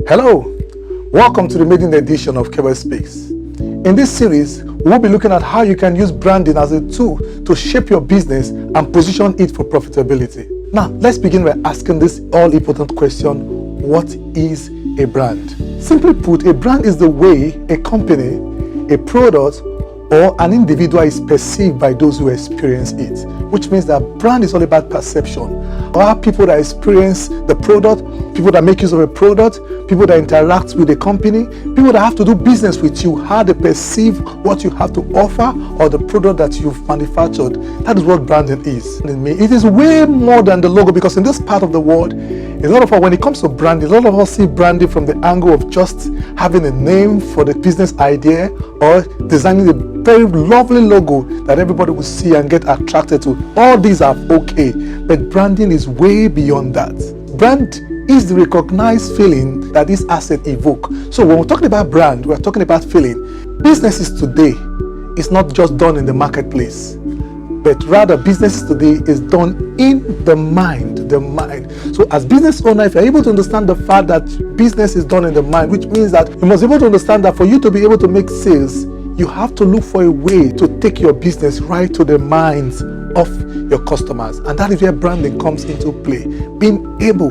Hello, welcome to the maiden edition of KEVWESPEAKS. In this series, we'll be looking at how you can use branding as a tool to shape your business and position it for profitability. Now, let's begin by asking this all-important question: what is a brand? Simply put, a brand is the way a company, a product, or an individual is perceived by those who experience it, which means that brand is all about perception. How people that experience the product, people that make use of a product, people that interact with the company, people that have to do business with you, how they perceive what you have to offer or the product that you've manufactured. That is what branding is. It is way more than the logo, because in this part of the world, a lot of us, when it comes to branding, a lot of us see branding from the angle of just having a name for the business idea or designing a very lovely logo that everybody will see and get attracted to. All these are okay, but branding is way beyond that. Brand is the recognized feeling that this asset evoke. So when we're talking about brand, we're talking about feeling. Businesses today is not just done in the marketplace, but rather businesses today is done in the mind. So as business owner, if you're able to understand the fact that business is done in the mind, which means that you must be able to understand that for you to be able to make sales, you have to look for a way to take your business right to the minds of your customers. And that is where branding comes into play. Being able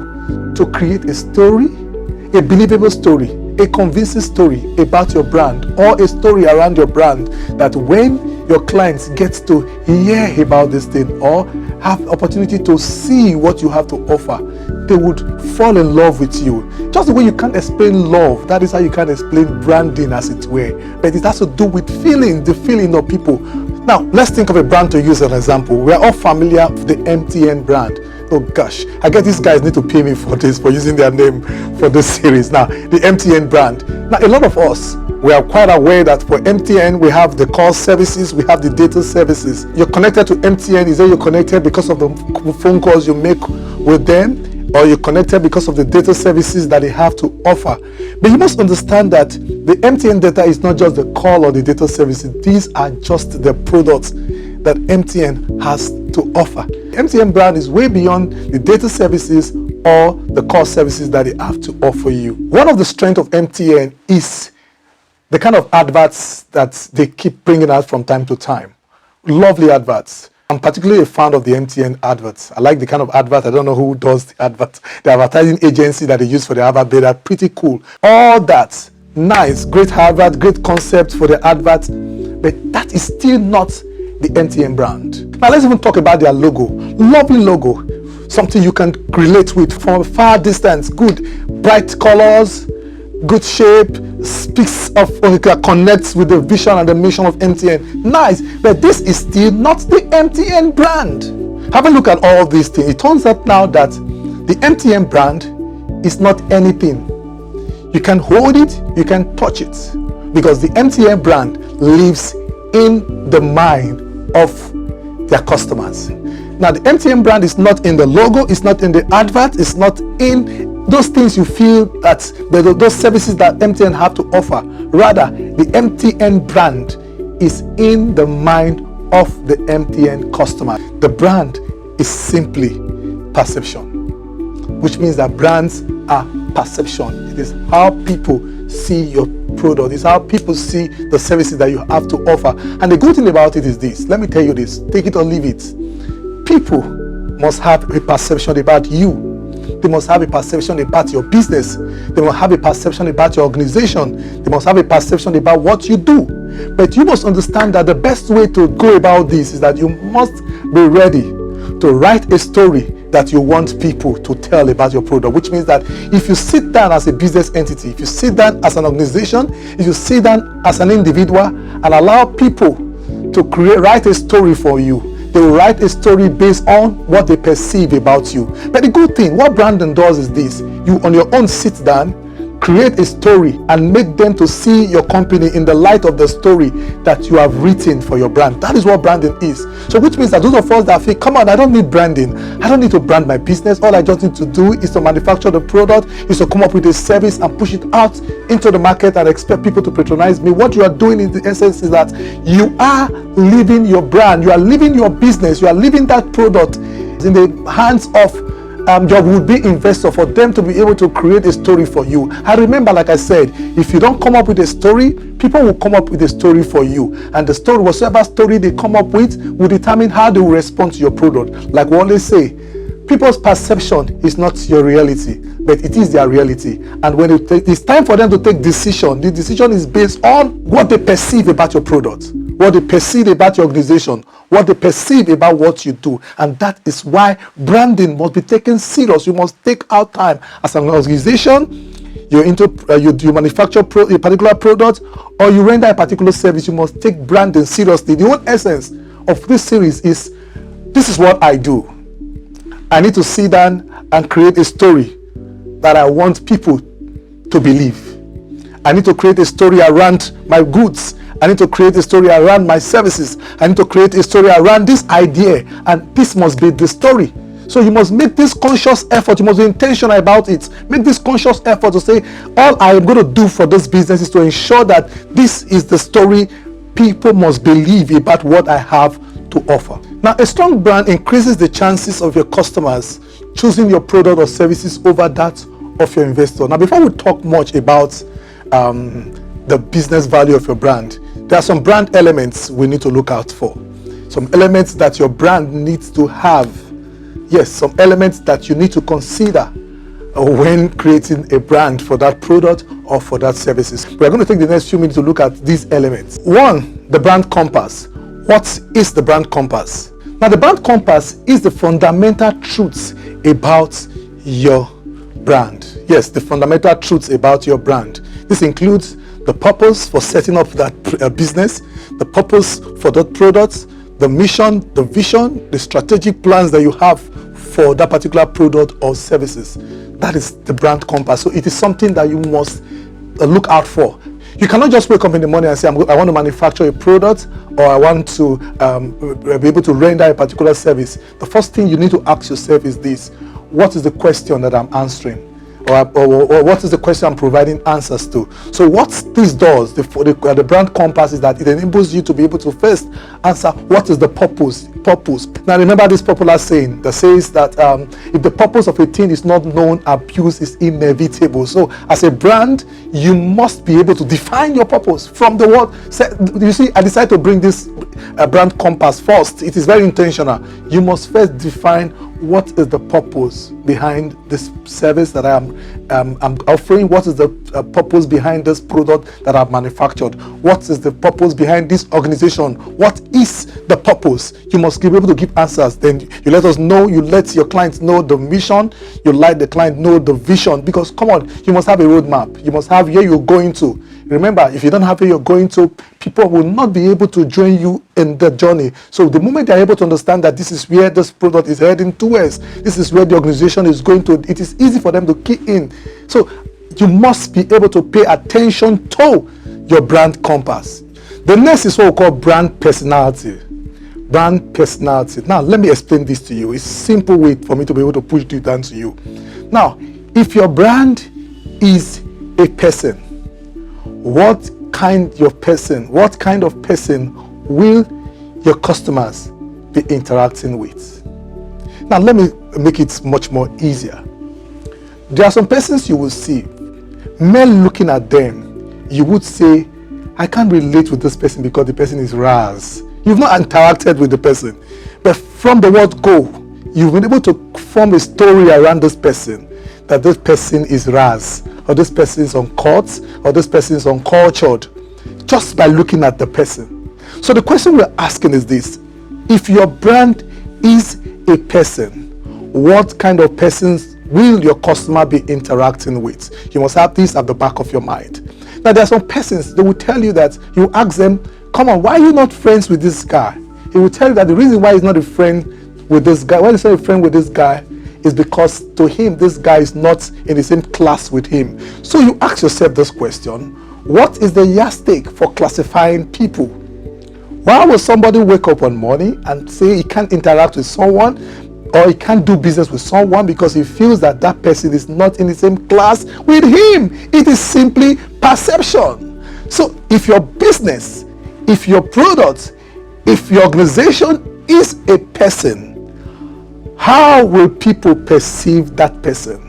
to create a story, a believable story, a convincing story about your brand, or a story around your brand, that when your clients get to hear about this thing or have opportunity to see what you have to offer, they would fall in love with you. Just the way you can't explain love, that is how you can explain branding, as it were. But it has to do with feeling, the feeling of people. Now, let's think of a brand to use as an example. We are all familiar with the MTN brand. Oh gosh, I guess these guys need to pay me for this, for using their name for this series. Now, the MTN brand. Now, a lot of us, we are quite aware that for MTN, we have the call services, we have the data services. You're connected to MTN, is that you're connected because of the phone calls you make with them, or you're connected because of the data services that they have to offer. But you must understand that the MTN data is not just the call or the data services. These are just the products that MTN has to offer. The MTN brand is way beyond the data services or the call services that they have to offer you. One of the strengths of MTN is the kind of adverts that they keep bringing out from time to time. Lovely adverts. I'm particularly a fan of the MTN adverts. I like the kind of advert. I don't know who does the advert. The advertising agency that they use for the advert, they are pretty cool. All that, nice, great advert, great concept for the advert, but that is still not the MTN brand. Now let's even talk about their logo. Lovely logo. Something you can relate with from a far distance. Good, bright colors, good shape, speaks of, or connects with the vision and the mission of MTN. Nice, but this is still not the MTN brand. Have a look at all of these things. It turns out now that the MTN brand is not anything. You can hold it, you can touch it, because the MTN brand lives in the mind of their customers. Now, the MTN brand is not in the logo, it's not in the advert, it's not in those things you feel that those services that MTN have to offer. Rather, the MTN brand is in the mind of the MTN customer. The brand is simply perception, which means that brands are perception. It is how people see your product. It's how people see the services that you have to offer. And the good thing about it is this. Let me tell you this. Take it or leave it. People must have a perception about you. They must have a perception about your business. They must have a perception about your organization. They must have a perception about what you do. But you must understand that the best way to go about this is that you must be ready to write a story that you want people to tell about your product, which means that if you sit down as a business entity, if you sit down as an organization, if you sit down as an individual and allow people to write a story for you, they will write a story based on what they perceive about you. But the good thing, what branding does is this: you on your own sit down, create a story and make them to see your company in the light of the story that you have written for your brand. That is what branding is. So which means that those of us that feel, come on, I don't need branding, I don't need to brand my business, all I just need to do is to manufacture the product, is to come up with a service and push it out into the market and expect people to patronize me. What you are doing in the essence is that you are living your brand, you are living your business, you are living that product in the hands of your would-be investor, for them to be able to create a story for you. And remember, like I said, if you don't come up with a story, people will come up with a story for you. And the story, whatever story they come up with, will determine how they will respond to your product. Like we always say, people's perception is not your reality, but it is their reality. And when it's time for them to take decision, the decision is based on what they perceive about your product, what they perceive about your organization, what they perceive about what you do. And that is why branding must be taken serious. You must take out time as an organization. You're into you manufacture a particular product, or you render a particular service. You must take branding seriously. The whole essence of this series is, this is what I do. I need to sit down and create a story that I want people to believe. I need to create a story around my goods. I need to create a story around my services. I need to create a story around this idea, and this must be the story. So you must make this conscious effort. You must be intentional about it. Make this conscious effort to say, all I am going to do for this business is to ensure that this is the story people must believe about what I have to offer. Now, a strong brand increases the chances of your customers choosing your product or services over that of your investor. Now, before we talk much about the business value of your brand, there are some brand elements we need to look out for. Some elements that your brand needs to have. Yes, some elements that you need to consider when creating a brand for that product or for that services. We're going to take the next few minutes to look at these elements. One, the brand compass. What is the brand compass? Now, the brand compass is the fundamental truths about your brand. Yes, the fundamental truths about your brand. This includes the purpose for setting up that business, the purpose for that product, the mission, the vision, the strategic plans that you have for that particular product or services. That is the brand compass. So it is something that you must look out for. You cannot just wake up in the morning and say, I want to manufacture a product, or I want to be able to render a particular service. The first thing you need to ask yourself is this: what is the question that I'm answering? Or what is the question I'm providing answers to? So what this does, the brand compass, is that it enables you to be able to first answer, what is the purpose? Now, remember this popular saying that says that if the purpose of a thing is not known, abuse is inevitable. So as a brand, you must be able to define your purpose from the word. You see, I decided to bring this brand compass first. It is very intentional. You must first define what is the purpose behind this service that I'm offering. What is the purpose behind this product that I've manufactured? What is the purpose behind this organization? What is the purpose? You must be able to give answers. Then you let us know, you let your clients know the mission, you let the client know the vision, because come on, you must have a roadmap. You must have where you're going to. Remember, if you don't have where you're going to, people will not be able to join you in the journey. So the moment they're able to understand that this is where this product is heading towards, this is where the organization is going to, it is easy for them to key in. So you must be able to pay attention to your brand compass. The next is what we call brand personality. Brand personality. Now, let me explain this to you. It's a simple way for me to be able to push it down to you. Now, if your brand is a person, what kind of person will your customers be interacting with? Now, let me make it much more easier. There are some persons you will see, men looking at them, you would say, I can't relate with this person because the person is Raz. You've not interacted with the person, but from the word go, you've been able to form a story around this person, that this person is Raz, or this person is uncut, or this person is uncultured, just by looking at the person. So the question we're asking is this: if your brand is a person, what kind of persons will your customer be interacting with? You must have this at the back of your mind. Now, there are some persons, they will tell you that, you ask them, come on, why are you not friends with this guy? He will tell you that the reason why he's not a friend with this guy, why he's not a friend with this guy, is because to him, this guy is not in the same class with him. So you ask yourself this question: what is the yardstick for classifying people? Why will somebody wake up one morning and say he can't interact with someone, or he can't do business with someone because he feels that that person is not in the same class with him? It is simply perception. So if your business, if your product, if your organization is a person, How will people perceive that person?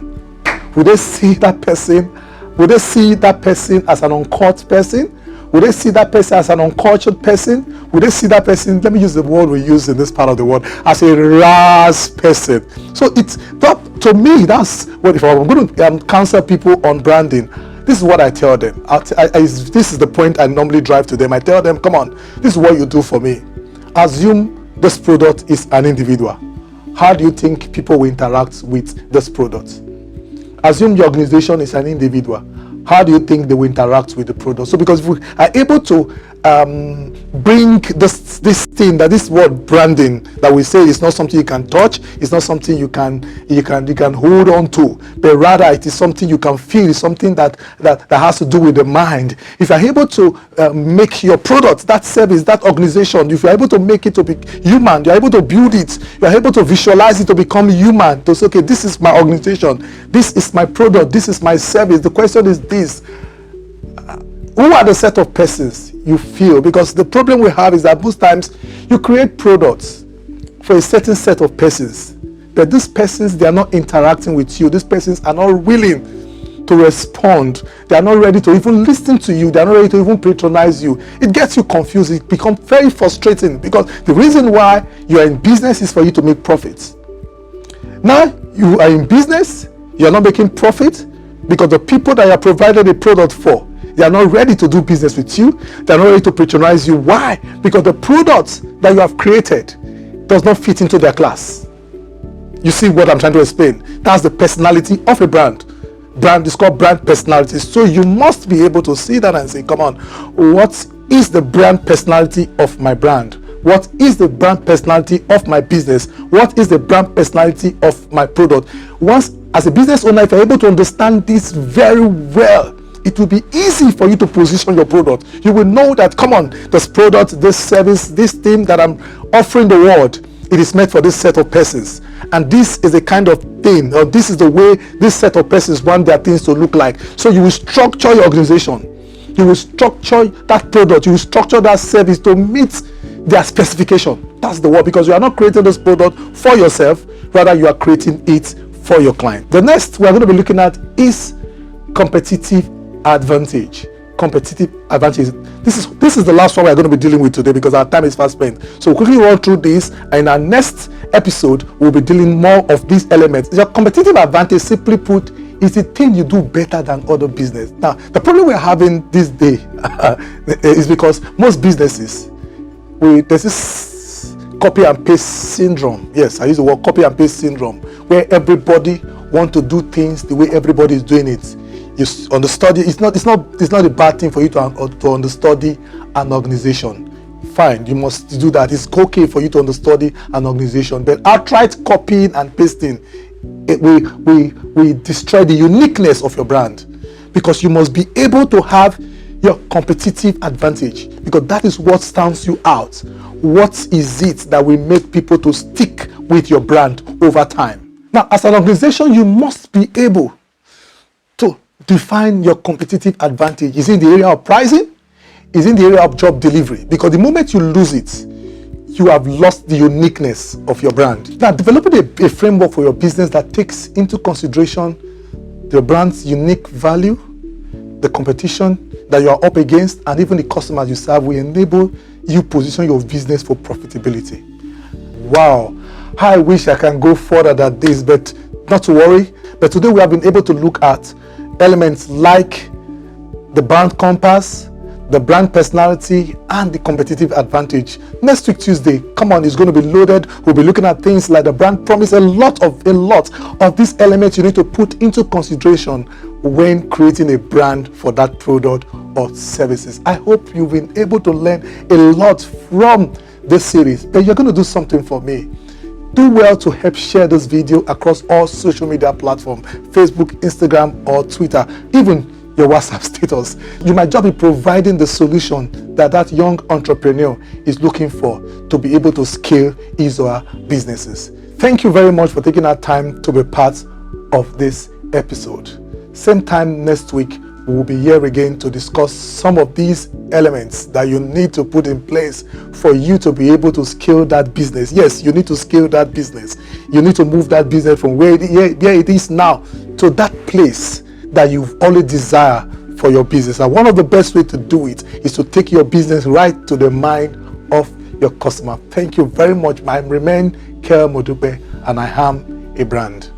Will they see that person? Will they see that person as an uncut person? Will they see that person as an uncultured person? Will they see that person, let me use the word we use in this part of the world, as a ras person? So it's that, to me, that's what, if I'm going to counsel people on branding, this is what I tell them. This is the point I normally drive to them. I tell them, come on, this is what you do for me. Assume this product is an individual. How do you think people will interact with this product? Assume your organization is an individual. How do you think they will interact with the product? So because if we are able to bring this thing, that this word branding that we say is not something you can touch, it's not something you can hold on to, but rather it is something you can feel, it's something that has to do with the mind. If you're able to make your product, that service, that organization, if you're able to make it to be human, you're able to build it, you're able to visualize it to become human, to say, okay, this is my organization, this is my product, this is my service. The question is this: who are the set of persons you feel? Because the problem we have is that most times you create products for a certain set of persons, but these persons, they are not interacting with you. These persons are not willing to respond. They are not ready to even listen to you. They are not ready to even patronize you. It gets you confused. It becomes very frustrating, because the reason why you are in business is for you to make profits. Now you are in business, you are not making profit because the people that you are provided a product for, they are not ready to do business with you. They are not ready to patronize you. Why? Because the product that you have created does not fit into their class. You see what I'm trying to explain? That's the personality of a brand. Brand is called brand personality. So you must be able to see that and say, come on, what is the brand personality of my brand? What is the brand personality of my business? What is the brand personality of my product? Once, as a business owner, if you're able to understand this very well, it will be easy for you to position your product. You will know that, come on, this product, this service, this thing that I'm offering the world, it is meant for this set of persons. And this is the kind of thing, or this is the way this set of persons want their things to look like. So you will structure your organization. You will structure that product. You will structure that service to meet their specification. That's the word, because you are not creating this product for yourself, rather you are creating it for your client. The next we are going to be looking at is competitive advantage. Competitive advantage. This is the last one we're going to be dealing with today, because our time is fast spent. So we'll quickly run through this, and in our next episode we'll be dealing more of these elements. Your competitive advantage, simply put, is the thing you do better than other business. Now, the problem we're having this day is because most businesses, there's this copy and paste syndrome. Yes, I use the word copy and paste syndrome, where everybody wants to do things the way everybody is doing it. You understudy. It's not a bad thing for you to understudy an organization. Fine, you must do that. It's okay for you to understudy an organization, but outright copying and pasting, we destroy the uniqueness of your brand, because you must be able to have your competitive advantage, because that is what stands you out. What is it that will make people to stick with your brand over time? Now, as an organization, you must be able to define your competitive advantage. Is it in the area of pricing? Is it in the area of job delivery? Because the moment you lose it, you have lost the uniqueness of your brand. Now, developing a framework for your business that takes into consideration the brand's unique value, the competition that you are up against, and even the customers you serve, will enable you position your business for profitability. Wow, I wish I can go further than this, but not to worry. But today we have been able to look at elements like the brand compass, the brand personality, and the competitive advantage. Next week, Tuesday, come on, it's going to be loaded. We'll be looking at things like the brand promise. A lot of these elements you need to put into consideration when creating a brand for that product or services. I hope you've been able to learn a lot from this series, but you're going to do something for me. Do well to help share this video across all social media platforms, Facebook, Instagram, or Twitter, even your WhatsApp status. You might just be providing the solution that young entrepreneur is looking for to be able to scale his or her businesses. Thank you very much for taking our time to be part of this episode. Same time next week, we will be here again to discuss some of these elements that you need to put in place for you to be able to scale that business. Yes, you need to scale that business. You need to move that business from where it is now to that place that you've always desired for your business. And one of the best ways to do it is to take your business right to the mind of your customer. Thank you very much. I remain Kel Modupe, and I am a brand.